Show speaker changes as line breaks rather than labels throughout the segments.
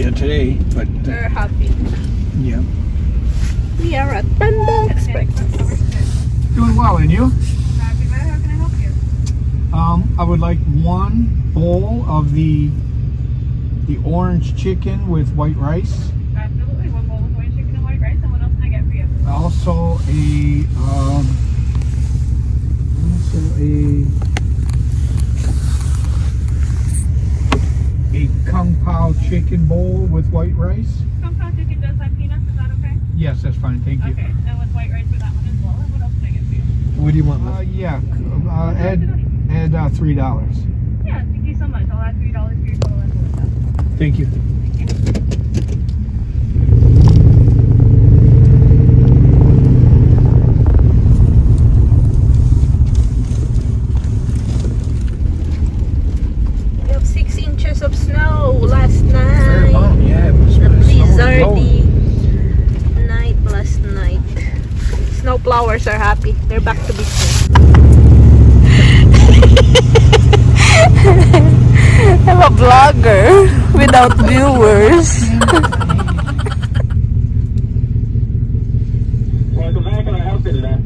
area today, but
We're happy.
yeah.
We are at Panda Express.
Doing well, and you?
Happy. How can I help you?
I would like one bowl of the orange chicken with white rice.
Absolutely. One bowl of white chicken and white rice. And what else can I get for you?
Also a kung pao chicken bowl with white rice.
Kung Pao chicken does have peanuts. Is that okay?
Yes, that's fine. Thank you.
Okay. And with white rice for that one as well. And what else can I get for you?
What do you want?
Yeah. Add $3.
Yeah. Thank you so much. I'll add $3 for your total and
Thank you.
We have 6 inches of snow last night.
Yeah, it was
The
snowing
blizzardy night last night. Snow flowers are happy. They're back to business. I'm a vlogger without viewers.
Welcome back. Can I help you today?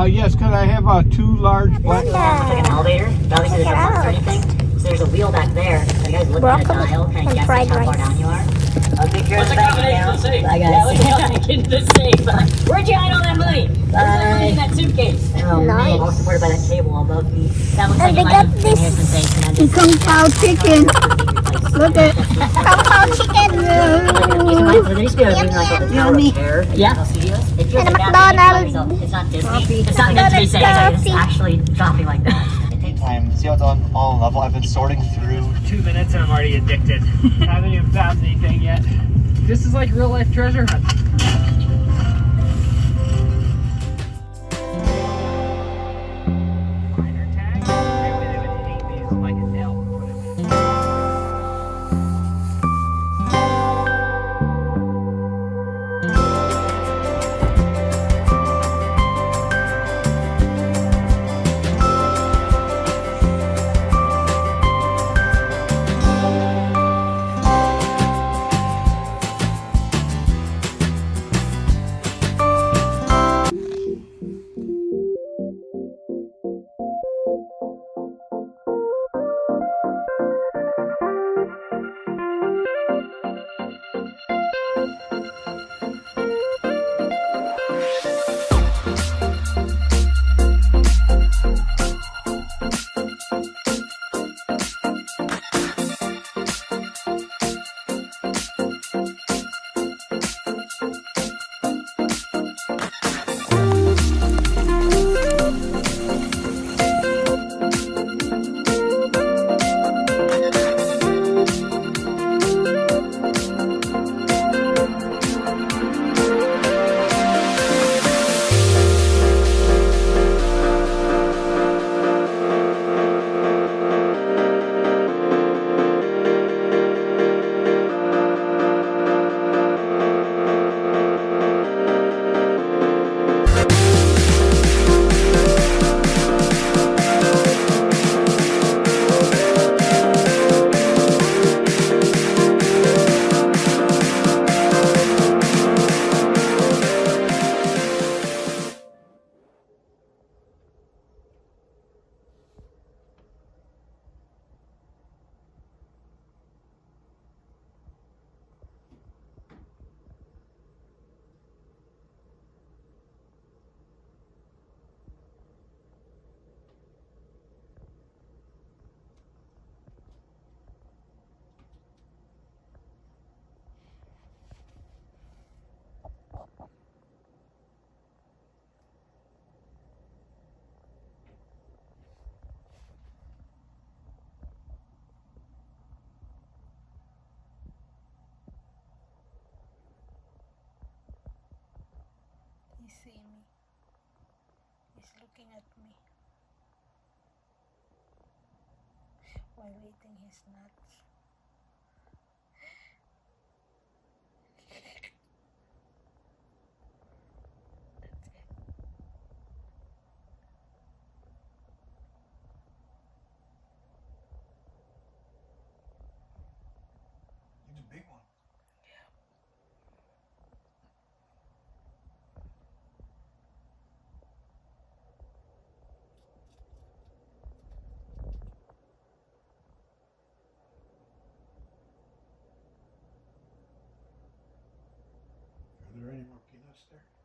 Yes, could I have 2 large black?
It's like an elevator. Obviously, there's no buttons or anything. So there's a wheel back there. So you guys look at a dial, kind of guessing how far down you are. Big
What's the combination of the safe?
I got it. Get the safe. Where'd you hide all that money? Where's that money in that suitcase? Oh man, all supported by that cable above me. That looks like it might have been here since they
Kung Pao chicken. Look at Kung Pao chicken.
There used to be a movie like the Tower of Terror. Yeah. It feels
And a
like that.
McDonald's.
It's not Disney. It's not meant to be safe. It's actually dropping like that.
Time. See how it's on all level? I've been sorting through 2 minutes and I'm already addicted. Haven't even found anything yet. This is like real life treasure hunt. Minor tags. Maybe they would hate these like a nail before they would.
He's seeing me. He's looking at me while eating his nuts.
It's a big one.
faster.